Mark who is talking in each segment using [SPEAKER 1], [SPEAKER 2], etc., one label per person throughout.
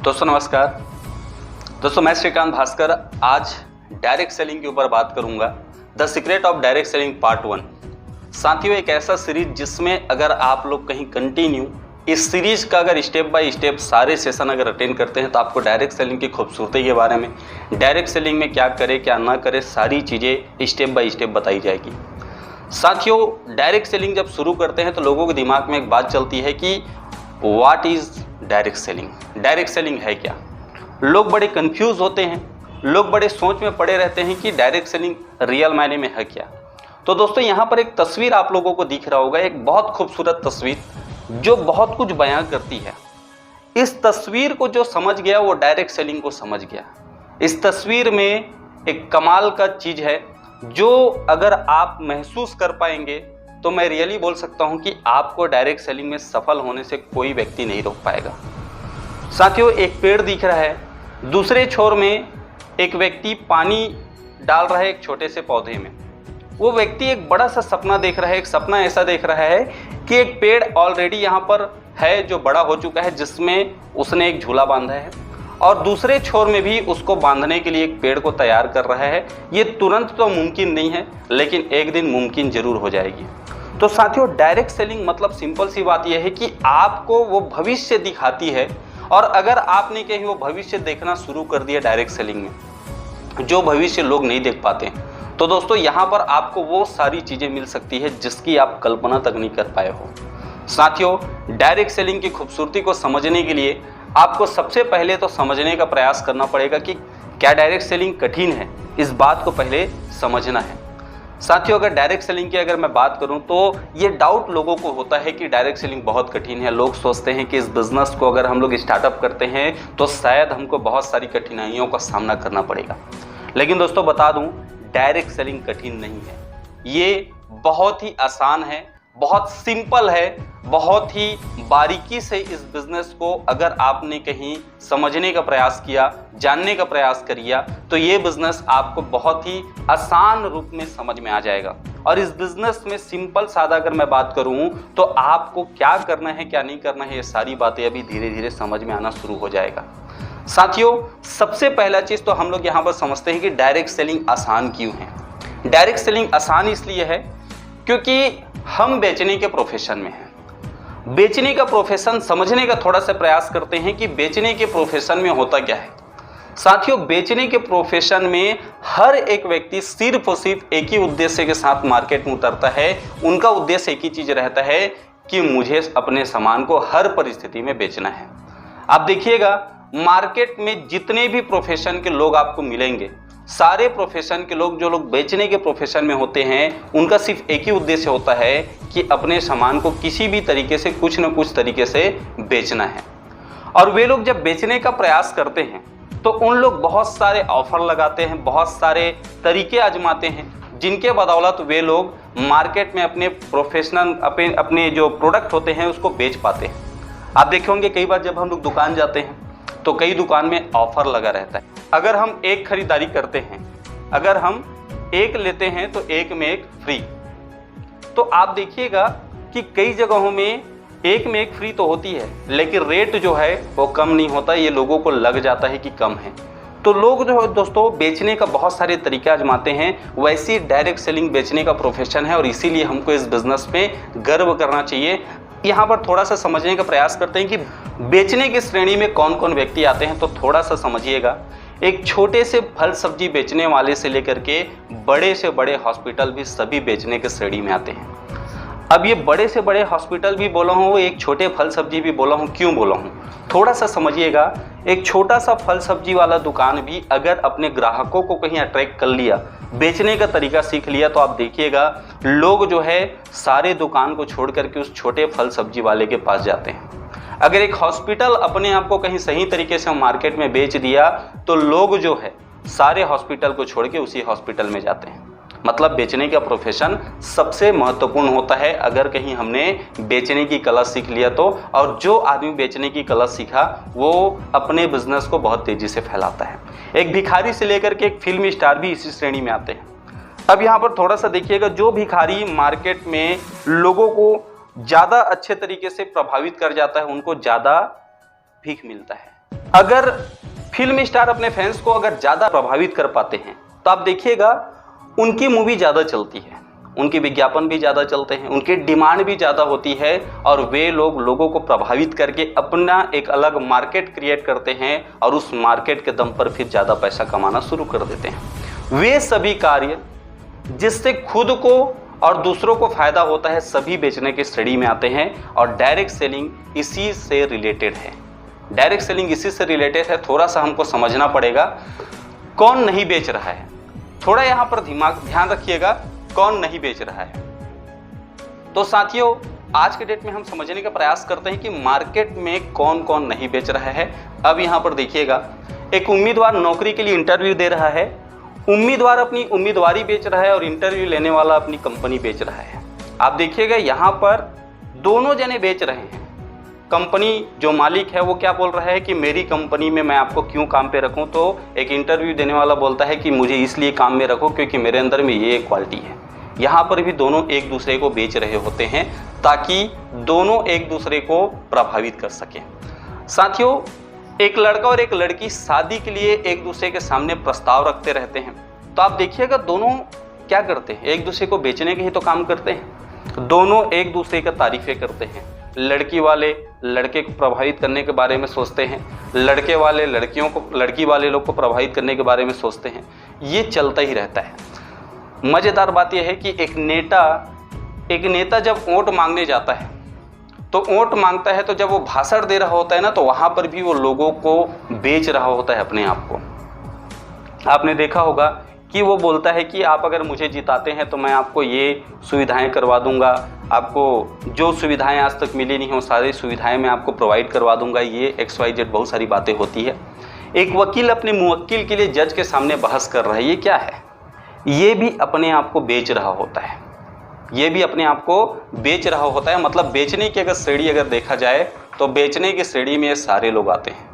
[SPEAKER 1] दोस्तों नमस्कार। दोस्तों मैं श्रीकांत भास्कर आज डायरेक्ट सेलिंग के ऊपर बात करूंगा। The secret of direct selling part 1। साथियों, एक ऐसा सीरीज जिसमें अगर आप लोग कहीं कंटिन्यू इस सीरीज का अगर स्टेप बाय स्टेप सारे सेशन अगर अटेंड करते हैं तो आपको डायरेक्ट सेलिंग की खूबसूरती के बारे में, डायरेक्ट सेलिंग में क्या करें क्या ना करें, सारी चीज़ें स्टेप बाय स्टेप बताई जाएगी। साथियों, डायरेक्ट सेलिंग जब शुरू करते हैं तो लोगों के दिमाग में एक बात चलती है कि what is direct selling, direct selling है क्या। लोग बड़े कंफ्यूज होते हैं, लोग बड़े सोच में पड़े रहते हैं कि डायरेक्ट सेलिंग रियल मायने में है क्या। तो दोस्तों यहाँ पर एक तस्वीर आप लोगों को दिख रहा होगा, एक बहुत खूबसूरत तस्वीर जो बहुत कुछ बयां करती है। इस तस्वीर को जो समझ गया वो डायरेक्ट सेलिंग को समझ गया। इस तस्वीर में एक कमाल का चीज़ है जो अगर आप महसूस कर पाएंगे तो मैं रियली बोल सकता हूं कि आपको डायरेक्ट सेलिंग में सफल होने से कोई व्यक्ति नहीं रोक पाएगा। साथियों, एक पेड़ दिख रहा है, दूसरे छोर में एक व्यक्ति पानी डाल रहा है एक छोटे से पौधे में। वो व्यक्ति एक बड़ा सा सपना देख रहा है। एक सपना ऐसा देख रहा है कि एक पेड़ ऑलरेडी यहाँ पर है जो बड़ा हो चुका है, जिसमें उसने एक झूला बांधा है और दूसरे छोर में भी उसको बांधने के लिए एक पेड़ को तैयार कर रहा है। ये तुरंत तो मुमकिन नहीं है, लेकिन एक दिन मुमकिन जरूर हो जाएगी। तो साथियों, डायरेक्ट सेलिंग मतलब सिंपल सी बात यह है कि आपको वो भविष्य दिखाती है, और अगर आपने कहीं वो भविष्य देखना शुरू कर दिया डायरेक्ट सेलिंग में, जो भविष्य लोग नहीं देख पाते, तो दोस्तों यहाँ पर आपको वो सारी चीज़ें मिल सकती है जिसकी आप कल्पना तक नहीं कर पाए हो। साथियों, डायरेक्ट सेलिंग की खूबसूरती को समझने के लिए आपको सबसे पहले तो समझने का प्रयास करना पड़ेगा कि क्या डायरेक्ट सेलिंग कठिन है। इस बात को पहले समझना है। साथियों, अगर डायरेक्ट सेलिंग की अगर मैं बात करूं तो ये डाउट लोगों को होता है कि डायरेक्ट सेलिंग बहुत कठिन है। लोग सोचते हैं कि इस बिज़नेस को अगर हम लोग स्टार्टअप करते हैं तो शायद हमको बहुत सारी कठिनाइयों का सामना करना पड़ेगा। लेकिन दोस्तों बता दूं, डायरेक्ट सेलिंग कठिन नहीं है। ये बहुत ही आसान है, बहुत सिंपल है। बहुत ही बारीकी से इस बिज़नेस को अगर आपने कहीं समझने का प्रयास किया, जानने का प्रयास किया, तो ये बिज़नेस आपको बहुत ही आसान रूप में समझ में आ जाएगा। और इस बिज़नेस में सिंपल सादा अगर मैं बात करूं तो आपको क्या करना है क्या नहीं करना है, ये सारी बातें अभी धीरे धीरे समझ में आना शुरू हो जाएगा। साथियों, सबसे पहला चीज़ तो हम लोग यहाँ पर समझते हैं कि डायरेक्ट सेलिंग आसान क्यों है। डायरेक्ट सेलिंग आसान इसलिए है क्योंकि हम बेचने के प्रोफेशन में हैं। बेचने का प्रोफेशन समझने का थोड़ा सा प्रयास करते हैं कि बेचने के प्रोफेशन में होता क्या है। साथियों, बेचने के प्रोफेशन में हर एक व्यक्ति सिर्फ और सिर्फ एक ही उद्देश्य के साथ मार्केट में उतरता है। उनका उद्देश्य एक ही चीज़ रहता है कि मुझे अपने सामान को हर परिस्थिति में बेचना है। आप देखिएगा, मार्केट में जितने भी प्रोफेशन के लोग आपको मिलेंगे, सारे प्रोफेशन के लोग, जो लोग बेचने के प्रोफेशन में होते हैं, उनका सिर्फ एक ही उद्देश्य होता है कि अपने सामान को किसी भी तरीके से कुछ न कुछ तरीके से बेचना है। और वे लोग जब बेचने का प्रयास करते हैं तो उन लोग बहुत सारे ऑफर लगाते हैं, बहुत सारे तरीके आजमाते हैं, जिनके बदौलत वे लोग मार्केट में अपने प्रोफेशनल अपने जो प्रोडक्ट होते हैं उसको बेच पाते हैं। आप देखे होंगे कई बार जब हम लोग दुकान जाते हैं तो कई दुकान में ऑफर लगा रहता है। अगर हम एक खरीदारी करते हैं, अगर हम एक लेते हैं तो एक में एक फ्री। तो आप देखिएगा कि कई जगहों में एक में एक फ्री तो होती है, लेकिन रेट जो है वो कम नहीं होता। ये लोगों को लग जाता है कि कम है। तो लोग जो है दोस्तों बेचने का बहुत सारे तरीके आजमाते हैं। वैसे डायरेक्ट सेलिंग बेचने का प्रोफेशन है और इसीलिए हमको इस बिज़नेस पे गर्व करना चाहिए। यहाँ पर थोड़ा सा समझने का प्रयास करते हैं कि बेचने की श्रेणी में कौन कौन व्यक्ति आते हैं। तो थोड़ा सा समझिएगा, एक छोटे से फल सब्जी बेचने वाले से लेकर के बड़े से बड़े हॉस्पिटल भी सभी बेचने के श्रेणी में आते हैं। अब ये बड़े से बड़े हॉस्पिटल भी बोला हूँ, एक छोटे फल सब्जी भी बोला हूँ, क्यों बोला हूँ थोड़ा सा समझिएगा। एक छोटा सा फल सब्जी वाला दुकान भी अगर अपने ग्राहकों को कहीं अट्रैक्ट कर लिया, बेचने का तरीका सीख लिया, तो आप देखिएगा लोग जो है सारे दुकान को छोड़ करके उस छोटे फल सब्जी वाले के पास जाते हैं। अगर एक हॉस्पिटल अपने आप को कहीं सही तरीके से मार्केट में बेच दिया तो लोग जो है सारे हॉस्पिटल को छोड़ के उसी हॉस्पिटल में जाते हैं। मतलब बेचने का प्रोफेशन सबसे महत्वपूर्ण होता है अगर कहीं हमने बेचने की कला सीख लिया तो। और जो आदमी बेचने की कला सीखा वो अपने बिजनेस को बहुत तेजी से फैलाता है। एक भिखारी से लेकर के एक फिल्म स्टार भी इसी श्रेणी में आते हैं। अब यहाँ पर थोड़ा सा देखिएगा, जो भिखारी मार्केट में लोगों को ज़्यादा अच्छे तरीके से प्रभावित कर जाता है उनको ज़्यादा भीख मिलता है। अगर फिल्म स्टार अपने फैंस को अगर ज़्यादा प्रभावित कर पाते हैं तो आप देखिएगा उनकी मूवी ज़्यादा चलती है, उनके विज्ञापन भी ज़्यादा चलते हैं, उनकी डिमांड भी ज़्यादा होती है और वे लोगों को प्रभावित करके अपना एक अलग मार्केट क्रिएट करते हैं और उस मार्केट के दम पर फिर ज़्यादा पैसा कमाना शुरू कर देते हैं। वे सभी कार्य जिससे खुद को और दूसरों को फायदा होता है सभी बेचने की श्रेणी में आते हैं और डायरेक्ट सेलिंग इसी से रिलेटेड है। डायरेक्ट सेलिंग इसी से रिलेटेड है। थोड़ा सा हमको समझना पड़ेगा कौन नहीं बेच रहा है, थोड़ा यहाँ पर ध्यान रखिएगा कौन नहीं बेच रहा है। तो साथियों आज के डेट में हम समझने का प्रयास करते हैं कि मार्केट में कौन कौन नहीं बेच रहा है। अब यहाँ पर देखिएगा एक उम्मीदवार नौकरी के लिए इंटरव्यू दे रहा है, उम्मीदवार अपनी उम्मीदवारी बेच रहा है और इंटरव्यू लेने वाला अपनी कंपनी बेच रहा है। आप देखिएगा यहाँ पर दोनों जने बेच रहे हैं। कंपनी जो मालिक है वो क्या बोल रहा है कि मेरी कंपनी में मैं आपको क्यों काम पे रखूं, तो एक इंटरव्यू देने वाला बोलता है कि मुझे इसलिए काम में रखो क्योंकि मेरे अंदर में ये क्वालिटी है। यहाँ पर भी दोनों एक दूसरे को बेच रहे होते हैं ताकि दोनों एक दूसरे को प्रभावित कर सकें। साथियों एक लड़का और एक लड़की शादी के लिए एक दूसरे के सामने प्रस्ताव रखते रहते हैं, तो आप देखिएगा दोनों क्या करते हैं, एक दूसरे को बेचने के ही तो काम करते हैं। दोनों एक दूसरे का तारीफें करते हैं। लड़की वाले लड़के को प्रभावित करने के बारे में सोचते हैं, लड़के वाले लड़की वाले लोग को प्रभावित करने के बारे में सोचते हैं। ये चलता ही रहता है। मज़ेदार बात यह है कि एक नेता जब वोट मांगने जाता है तो वोट मांगता है, तो जब वो भाषण दे रहा होता है ना, तो वहाँ पर भी वो लोगों को बेच रहा होता है अपने आप को। आपने देखा होगा कि वो बोलता है कि आप अगर मुझे जिताते हैं तो मैं आपको ये सुविधाएं करवा दूंगा, आपको जो सुविधाएं आज तक मिली नहीं हो सारी सुविधाएं मैं आपको प्रोवाइड करवा दूंगा, ये XYZ बहुत सारी बातें होती है। एक वकील अपने मुवक्किल के लिए जज के सामने बहस कर रहा है, ये क्या है? ये भी अपने आप को बेच रहा होता है, ये भी अपने आप को बेच रहा होता है। मतलब बेचने की अगर श्रेणी अगर देखा जाए तो बेचने की श्रेणी में ये सारे लोग आते हैं।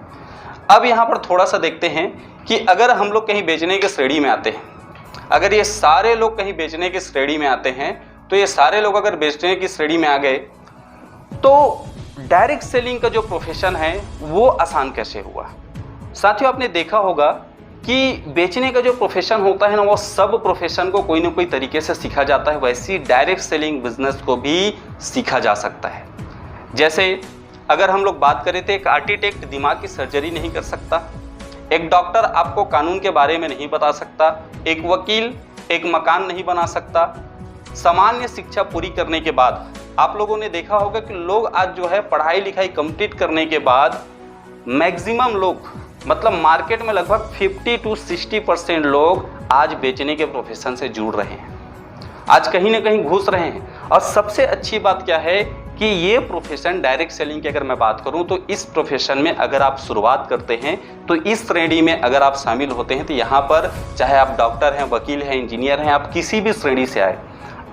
[SPEAKER 1] अब यहाँ पर थोड़ा सा देखते हैं कि अगर हम लोग कहीं बेचने की श्रेणी में आते हैं, अगर ये सारे लोग कहीं बेचने की श्रेणी में आते हैं, तो ये सारे लोग अगर बेचने की श्रेणी में आ गए तो डायरेक्ट सेलिंग का जो प्रोफेशन है वो आसान कैसे हुआ? साथियों आपने देखा होगा कि बेचने का जो प्रोफेशन होता है ना, वो सब प्रोफेशन को कोई ना कोई तरीके से सीखा जाता है। वैसे ही डायरेक्ट सेलिंग बिजनेस को भी सीखा जा सकता है। जैसे अगर हम लोग बात करें तो एक आर्किटेक्ट दिमाग की सर्जरी नहीं कर सकता, एक डॉक्टर आपको कानून के बारे में नहीं बता सकता, एक वकील एक मकान नहीं बना सकता। सामान्य शिक्षा पूरी करने के बाद आप लोगों ने देखा होगा कि लोग आज जो है पढ़ाई लिखाई कंप्लीट करने के बाद मैक्सिमम लोग मतलब मार्केट में लगभग 50 to 60% लोग आज बेचने के प्रोफेशन से जुड़ रहे हैं, आज कहीं ना कहीं घुस रहे हैं। और सबसे अच्छी बात क्या है कि ये प्रोफेशन डायरेक्ट सेलिंग की अगर मैं बात करूं तो इस प्रोफेशन में अगर आप शुरुआत करते हैं तो इस श्रेणी में अगर आप शामिल होते हैं तो यहाँ पर चाहे आप डॉक्टर हैं, वकील हैं, इंजीनियर हैं, आप किसी भी श्रेणी से आए,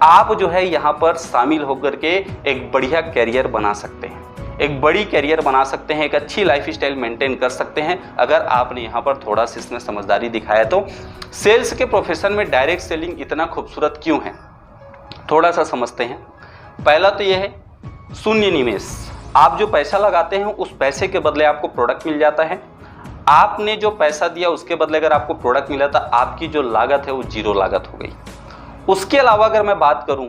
[SPEAKER 1] आप जो है यहाँ पर शामिल होकर के एक बढ़िया कैरियर बना सकते हैं, एक बड़ी कैरियर बना सकते हैं, एक अच्छी लाइफस्टाइल मेंटेन कर सकते हैं अगर आपने यहाँ पर थोड़ा सा इसमें समझदारी दिखाया तो। सेल्स के प्रोफेशन में डायरेक्ट सेलिंग इतना खूबसूरत क्यों है, थोड़ा सा समझते हैं। पहला तो यह है शून्य निवेश। आप जो पैसा लगाते हैं उस पैसे के बदले आपको प्रोडक्ट मिल जाता है। आपने जो पैसा दिया उसके बदले अगर आपको प्रोडक्ट मिला तो आपकी जो लागत है वो जीरो लागत हो गई। उसके अलावा अगर मैं बात करूं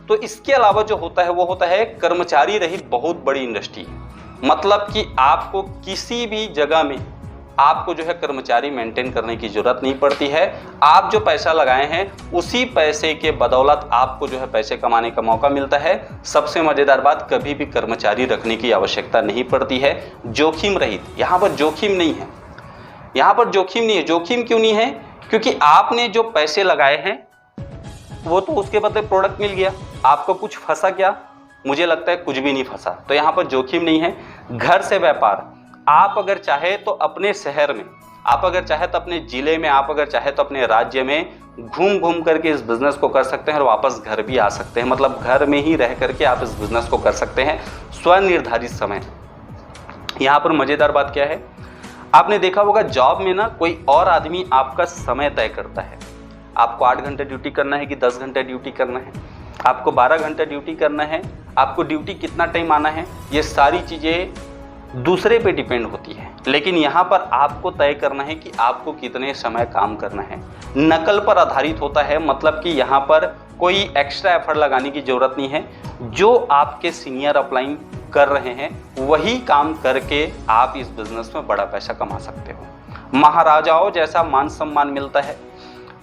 [SPEAKER 1] तो इसके अलावा जो होता है वो होता है कर्मचारी रहित बहुत बड़ी इंडस्ट्री। मतलब कि आपको किसी भी जगह में आपको जो है कर्मचारी मेंटेन करने की जरूरत नहीं पड़ती है। आप जो पैसा लगाए हैं उसी पैसे के बदौलत आपको जो है पैसे कमाने का मौका मिलता है। सबसे मजेदार बात, कभी भी कर्मचारी रखने की आवश्यकता नहीं पड़ती है। जोखिम रहित, यहाँ पर जोखिम नहीं है, यहाँ पर जोखिम नहीं है। जोखिम क्यों नहीं है? क्योंकि आपने जो पैसे लगाए हैं वो तो उसके बदले प्रोडक्ट मिल गया। आपको कुछ फंसा क्या? मुझे लगता है कुछ भी नहीं फंसा। तो यहाँ पर जोखिम नहीं है। घर से व्यापार, आप अगर चाहे तो अपने शहर में, आप अगर चाहे तो अपने ज़िले में, आप अगर चाहे तो अपने राज्य में घूम घूम करके इस बिज़नेस को कर सकते हैं और वापस घर भी आ सकते हैं। मतलब घर में ही रह करके आप इस बिज़नेस को कर सकते हैं स्वनिर्धारित समय। यहाँ पर मज़ेदार बात क्या है, आपने देखा होगा जॉब में ना कोई और आदमी आपका समय तय करता है। आपको 8 घंटे ड्यूटी करना है कि 10 घंटे ड्यूटी करना है, आपको 12 घंटे ड्यूटी करना है, आपको ड्यूटी कितना टाइम आना है, ये सारी चीज़ें दूसरे पे डिपेंड होती है। लेकिन यहाँ पर आपको तय करना है कि आपको कितने समय काम करना है। नकल पर आधारित होता है, मतलब कि यहाँ पर कोई एक्स्ट्रा एफर्ट लगाने की ज़रूरत नहीं है। जो आपके सीनियर अपलाइन कर रहे हैं वही काम करके आप इस बिज़नेस में बड़ा पैसा कमा सकते हो। महाराजाओं जैसा मान सम्मान मिलता है।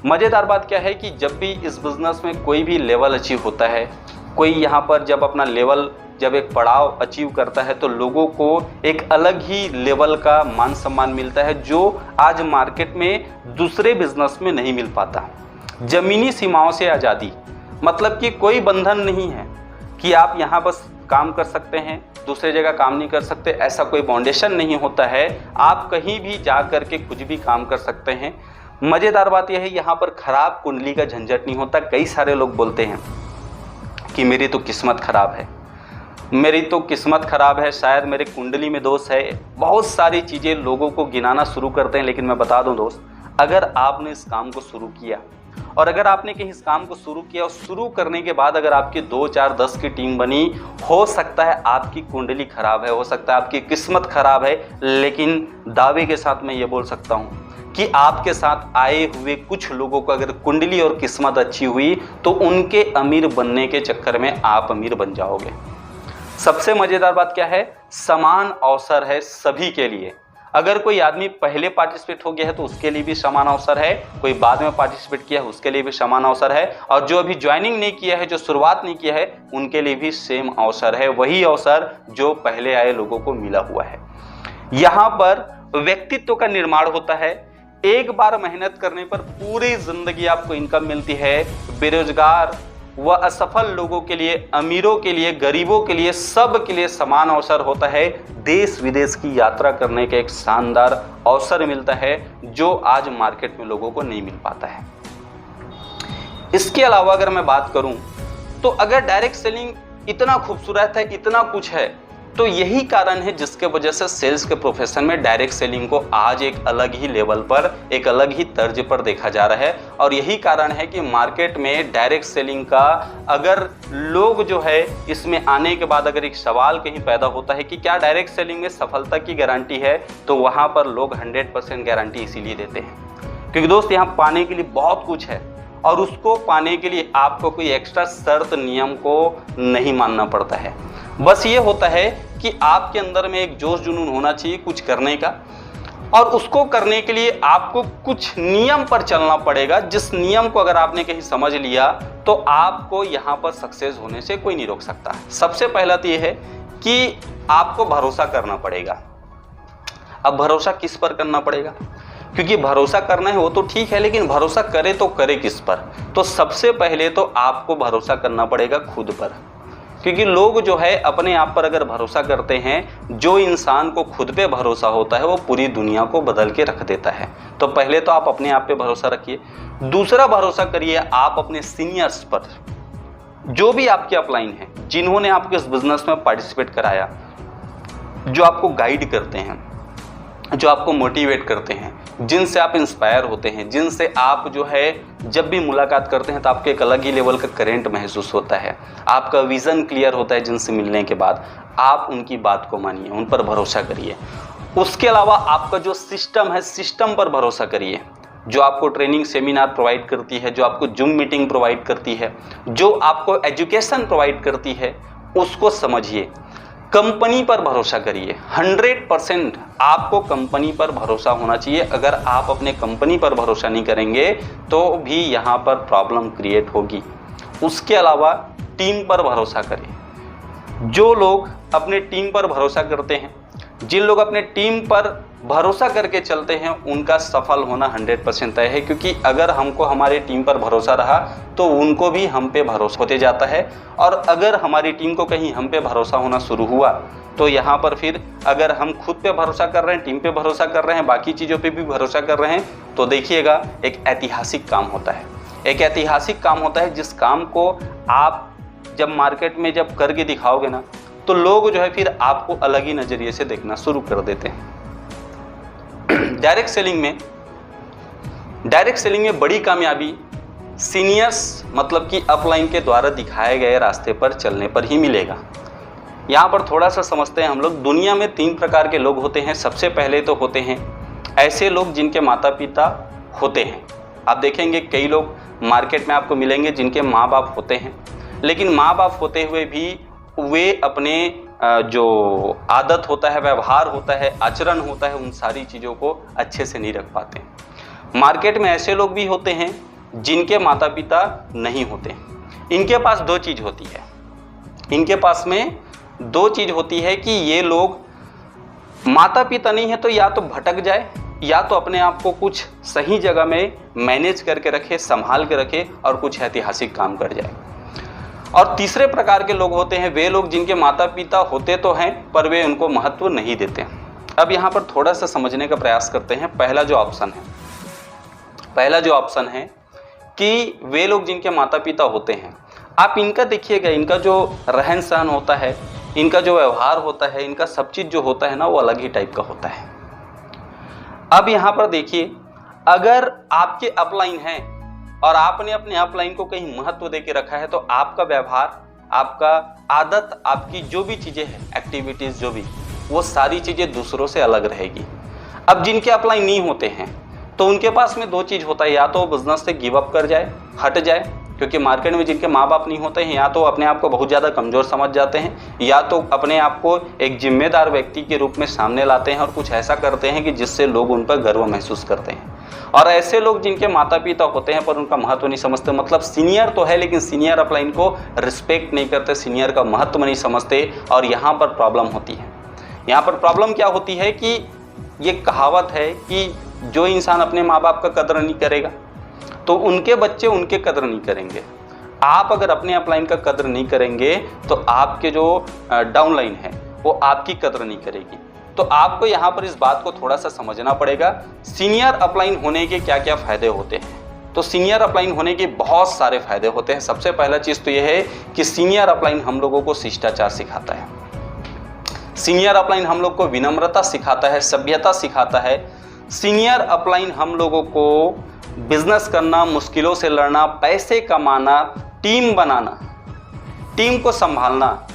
[SPEAKER 1] मज़ेदार बात क्या है कि जब भी इस बिज़नेस में कोई भी लेवल अचीव होता है, कोई यहाँ पर जब अपना लेवल जब एक पड़ाव अचीव करता है तो लोगों को एक अलग ही लेवल का मान सम्मान मिलता है, जो आज मार्केट में दूसरे बिजनेस में नहीं मिल पाता। ज़मीनी सीमाओं से आज़ादी, मतलब कि कोई बंधन नहीं है कि आप यहाँ बस काम कर सकते हैं, दूसरे जगह काम नहीं कर सकते, ऐसा कोई बाउंडेशन नहीं होता है। आप कहीं भी जा कर के कुछ भी काम कर सकते हैं। मज़ेदार बात यह है यहाँ पर ख़राब कुंडली का झंझट नहीं होता। कई सारे लोग बोलते हैं कि मेरी तो किस्मत ख़राब है, मेरी तो किस्मत ख़राब है, शायद मेरे कुंडली में दोष है। बहुत सारी चीज़ें लोगों को गिनाना शुरू करते हैं, लेकिन मैं बता दूं दोस्त, अगर आपने इस काम को शुरू किया और अगर आपने कहीं इस काम को शुरू किया और शुरू करने के बाद अगर आपकी 2, 4, 10 की टीम बनी, हो सकता है आपकी कुंडली ख़राब है, हो सकता है आपकी किस्मत ख़राब है, लेकिन दावे के साथ मैं ये बोल सकता हूँ कि आपके साथ आए हुए कुछ लोगों को अगर कुंडली और किस्मत अच्छी हुई तो उनके अमीर बनने के चक्कर में आप अमीर बन जाओगे। सबसे मज़ेदार बात क्या है, समान अवसर है सभी के लिए। अगर कोई आदमी पहले पार्टिसिपेट हो गया है तो उसके लिए भी समान अवसर है, कोई बाद में पार्टिसिपेट किया है उसके लिए भी समान अवसर है, और जो अभी ज्वाइनिंग नहीं किया है, जो शुरुआत नहीं किया है, उनके लिए भी सेम अवसर है, वही अवसर जो पहले आए लोगों को मिला हुआ है। यहाँ पर व्यक्तित्व का निर्माण होता है। एक बार मेहनत करने पर पूरी जिंदगी आपको इनकम मिलती है। बेरोजगार व असफल लोगों के लिए, अमीरों के लिए, गरीबों के लिए, सब के लिए समान अवसर होता है। देश विदेश की यात्रा करने का एक शानदार अवसर मिलता है जो आज मार्केट में लोगों को नहीं मिल पाता है। इसके अलावा अगर मैं बात करूं तो अगर डायरेक्ट सेलिंग इतना खूबसूरत है, इतना कुछ है, तो यही कारण है जिसके वजह से सेल्स के प्रोफेशन में डायरेक्ट सेलिंग को आज एक अलग ही लेवल पर, एक अलग ही तर्ज पर देखा जा रहा है। और यही कारण है कि मार्केट में डायरेक्ट सेलिंग का अगर लोग जो है इसमें आने के बाद अगर एक सवाल कहीं पैदा होता है कि क्या डायरेक्ट सेलिंग में सफलता की गारंटी है, तो वहाँ पर लोग 100% गारंटी इसीलिए देते हैं क्योंकि दोस्त यहाँ पाने के लिए बहुत कुछ है और उसको पाने के लिए आपको कोई एक्स्ट्रा शर्त नियम को नहीं मानना पड़ता है। बस ये होता है कि आपके अंदर में एक जोश जुनून होना चाहिए कुछ करने का, और उसको करने के लिए आपको कुछ नियम पर चलना पड़ेगा, जिस नियम को अगर आपने कहीं समझ लिया तो आपको यहाँ पर सक्सेस होने से कोई नहीं रोक सकता। सबसे पहला तो ये है कि आपको भरोसा करना पड़ेगा। अब भरोसा किस पर करना पड़ेगा, क्योंकि भरोसा करना है वो तो ठीक है, लेकिन भरोसा करे तो करे किस पर। तो सबसे पहले तो आपको भरोसा करना पड़ेगा खुद पर, क्योंकि लोग जो है अपने आप पर अगर भरोसा करते हैं, जो इंसान को खुद पे भरोसा होता है वो पूरी दुनिया को बदल के रख देता है। तो पहले तो आप अपने आप पे भरोसा रखिए। दूसरा भरोसा करिए आप अपने सीनियर्स पर, जो भी आपके अपलाइन हैं, जिन्होंने आपको इस बिजनेस में पार्टिसिपेट कराया, जो आपको गाइड करते हैं, जो आपको मोटिवेट करते हैं, जिनसे आप इंस्पायर होते हैं, जिनसे आप जो है जब भी मुलाकात करते हैं तो आपके एक अलग ही लेवल का करेंट महसूस होता है, आपका विज़न क्लियर होता है। जिनसे मिलने के बाद आप उनकी बात को मानिए, उन पर भरोसा करिए। उसके अलावा आपका जो सिस्टम है, सिस्टम पर भरोसा करिए, जो आपको ट्रेनिंग सेमिनार प्रोवाइड करती है, जो आपको जूम मीटिंग प्रोवाइड करती है, जो आपको एजुकेशन प्रोवाइड करती है, उसको समझिए। कंपनी पर भरोसा करिए। 100% आपको कंपनी पर भरोसा होना चाहिए। अगर आप अपने कंपनी पर भरोसा नहीं करेंगे तो भी यहाँ पर प्रॉब्लम क्रिएट होगी। उसके अलावा टीम पर भरोसा करें। जो लोग अपने टीम पर भरोसा करते हैं, जिन लोग अपने टीम पर भरोसा करके चलते हैं, उनका सफल होना 100% तय है, क्योंकि अगर हमको हमारी टीम पर भरोसा रहा तो उनको भी हम पे भरोसा होते जाता है। और अगर हमारी टीम को कहीं हम पे भरोसा होना शुरू हुआ तो यहाँ पर फिर अगर हम खुद पे भरोसा कर रहे हैं, टीम पे भरोसा कर रहे हैं, बाकी चीज़ों पे भी भरोसा कर रहे हैं, तो देखिएगा एक ऐतिहासिक काम होता है। एक ऐतिहासिक काम होता है जिस काम को आप जब मार्केट में जब करके दिखाओगे ना, तो लोग जो है फिर आपको अलग ही नज़रिए से देखना शुरू कर देते हैं। डायरेक्ट सेलिंग में बड़ी कामयाबी सीनियर्स मतलब कि अपलाइन के द्वारा दिखाए गए रास्ते पर चलने पर ही मिलेगा। यहाँ पर थोड़ा सा समझते हैं हम लोग। दुनिया में 3 प्रकार के लोग होते हैं। सबसे पहले तो होते हैं ऐसे लोग जिनके माता पिता होते हैं। आप देखेंगे कई लोग मार्केट में आपको मिलेंगे जिनके माँ बाप होते हैं, लेकिन माँ बाप होते हुए भी वे अपने जो आदत होता है, व्यवहार होता है, आचरण होता है, उन सारी चीज़ों को अच्छे से नहीं रख पाते। मार्केट में ऐसे लोग भी होते हैं जिनके माता पिता नहीं होते। इनके पास 2 चीज़ होती है। इनके पास में 2 चीज़ होती है कि ये लोग माता पिता नहीं है तो या तो भटक जाए या तो अपने आप को कुछ सही जगह में मैनेज करके रखे, संभाल के रखे और कुछ ऐतिहासिक काम कर जाए। और तीसरे प्रकार के लोग होते हैं वे लोग जिनके माता पिता होते तो हैं पर वे उनको महत्व नहीं देते। अब यहाँ पर थोड़ा सा समझने का प्रयास करते हैं। पहला जो ऑप्शन है कि वे लोग जिनके माता पिता होते हैं, आप इनका देखिएगा, इनका जो रहन सहन होता है, इनका जो व्यवहार होता है, इनका सब चीज़ जो होता है ना, वो अलग ही टाइप का होता है। अब यहाँ पर देखिए, अगर आपके अपलाइन हैं और आपने अपने अपलाइन को कहीं महत्व देके रखा है तो आपका व्यवहार, आपका आदत, आपकी जो भी चीज़ें हैं, एक्टिविटीज़ जो भी, वो सारी चीज़ें दूसरों से अलग रहेगी। अब जिनके अपलाइन नहीं होते हैं तो उनके पास में 2 चीज़ होता है, या तो बिजनेस से गिव अप कर जाए, हट जाए, क्योंकि मार्केट में जिनके माँ बाप नहीं होते हैं या तो अपने आप को बहुत ज़्यादा कमज़ोर समझ जाते हैं या तो अपने आप को एक जिम्मेदार व्यक्ति के रूप में सामने लाते हैं और कुछ ऐसा करते हैं कि जिससे लोग उन पर गर्व महसूस करते हैं। और ऐसे लोग जिनके माता पिता होते हैं पर उनका महत्व नहीं समझते, मतलब सीनियर तो है लेकिन सीनियर अपलाइन को रिस्पेक्ट नहीं करते, सीनियर का महत्व नहीं समझते, और यहाँ पर प्रॉब्लम होती है। यहाँ पर प्रॉब्लम क्या होती है कि ये कहावत है कि जो इंसान अपने माँ बाप का कदर नहीं करेगा तो उनके बच्चे उनके कदर नहीं करेंगे। आप अगर अपने अपलाइन का कदर नहीं करेंगे तो आपके जो डाउनलाइन है वो आपकी कदर नहीं करेगी। तो आपको यहाँ पर इस बात को थोड़ा सा समझना पड़ेगा, सीनियर अपलाइन होने के क्या क्या फ़ायदे होते हैं। तो सीनियर अपलाइन होने के बहुत सारे फ़ायदे होते हैं। सबसे पहला चीज़ तो यह है कि सीनियर अपलाइन हम लोगों को शिष्टाचार सिखाता है। सीनियर अपलाइन हम लोग को विनम्रता सिखाता है, सभ्यता सिखाता है। सीनियर अपलाइन हम लोगों को बिजनेस करना, मुश्किलों से लड़ना, पैसे कमाना, टीम बनाना, टीम को संभालना,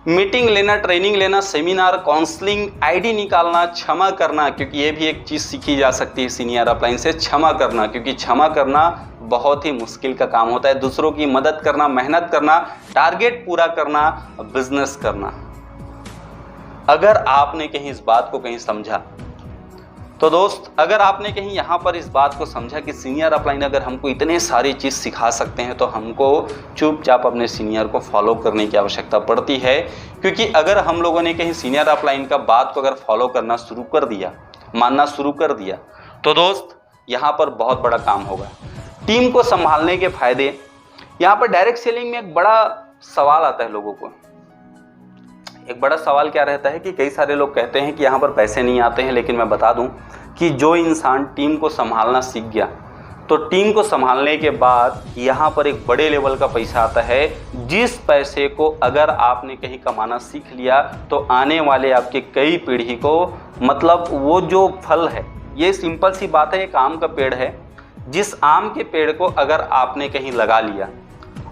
[SPEAKER 1] मीटिंग लेना, ट्रेनिंग लेना, सेमिनार, काउंसलिंग, आईडी निकालना, क्षमा करना, क्योंकि ये भी एक चीज़ सीखी जा सकती है सीनियर अपलाइन से, क्षमा करना, क्योंकि क्षमा करना बहुत ही मुश्किल का काम होता है। दूसरों की मदद करना, मेहनत करना, टारगेट पूरा करना, बिजनेस करना। अगर आपने कहीं इस बात को कहीं समझा तो दोस्त, अगर आपने कहीं यहाँ पर इस बात को समझा कि सीनियर अपलाइन अगर हमको इतने सारी चीज़ सिखा सकते हैं तो हमको चुपचाप अपने सीनियर को फॉलो करने की आवश्यकता पड़ती है। क्योंकि अगर हम लोगों ने कहीं सीनियर अपलाइन का बात को अगर फॉलो करना शुरू कर दिया, मानना शुरू कर दिया, तो दोस्त यहाँ पर बहुत बड़ा काम होगा। टीम को संभालने के फायदे, यहाँ पर डायरेक्ट सेलिंग में एक बड़ा सवाल आता है लोगों को। एक बड़ा सवाल क्या रहता है कि कई सारे लोग कहते हैं कि यहाँ पर पैसे नहीं आते हैं, लेकिन मैं बता दूं कि जो इंसान टीम को संभालना सीख गया तो टीम को संभालने के बाद यहाँ पर एक बड़े लेवल का पैसा आता है, जिस पैसे को अगर आपने कहीं कमाना सीख लिया तो आने वाले आपके कई पीढ़ी को, मतलब वो जो फल है, ये सिंपल सी बात है, एक आम का पेड़ है, जिस आम के पेड़ को अगर आपने कहीं लगा लिया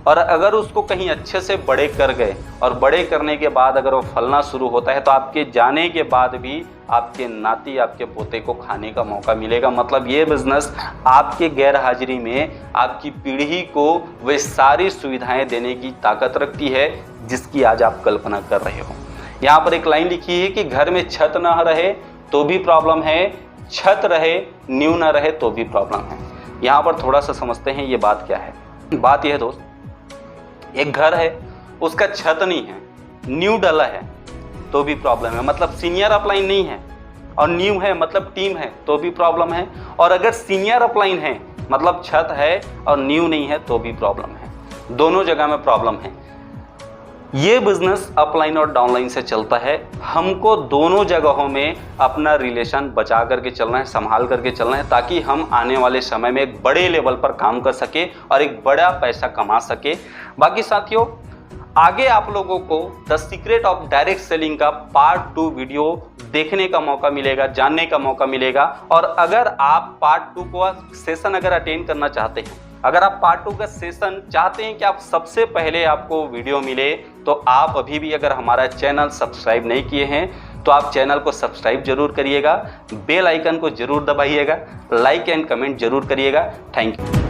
[SPEAKER 1] और अगर उसको कहीं अच्छे से बड़े कर गए और बड़े करने के बाद अगर वो फलना शुरू होता है तो आपके जाने के बाद भी आपके नाती, आपके पोते को खाने का मौका मिलेगा। मतलब ये बिजनेस आपके गैर हाजिरी में आपकी पीढ़ी को वे सारी सुविधाएं देने की ताकत रखती है जिसकी आज आप कल्पना कर रहे हो। यहाँ पर एक लाइन लिखी है कि घर में छत न रहे तो भी प्रॉब्लम है, छत रहे नींव न रहे तो भी प्रॉब्लम है। यहाँ पर थोड़ा सा समझते हैं ये बात क्या है। बात यह है दोस्त, एक घर है, उसका छत नहीं है, नींव डला है तो भी प्रॉब्लम है। मतलब सीनियर अपलाइन नहीं है और नींव है, मतलब टीम है, तो भी प्रॉब्लम है। और अगर सीनियर अपलाइन है, मतलब छत है और नींव नहीं है तो भी प्रॉब्लम है। दोनों जगह में प्रॉब्लम है। ये बिजनेस अपलाइन और डाउनलाइन से चलता है। हमको दोनों जगहों में अपना रिलेशन बचा करके चलना है, संभाल करके चलना है, ताकि हम आने वाले समय में एक बड़े लेवल पर काम कर सके और एक बड़ा पैसा कमा सके। बाकी साथियों, आगे आप लोगों को the secret of direct selling का पार्ट 2 वीडियो देखने का मौका मिलेगा, जानने का मौका मिलेगा। और अगर आप पार्ट 2 को सेशन अगर अटेंड करना चाहते हैं अगर आप पार्ट 2 का सेशन चाहते हैं कि आप सबसे पहले आपको वीडियो मिले, तो आप अभी भी अगर हमारा चैनल सब्सक्राइब नहीं किए हैं तो आप चैनल को सब्सक्राइब जरूर करिएगा, बेल आइकन को जरूर दबाइएगा, लाइक एंड कमेंट जरूर करिएगा। Thank you.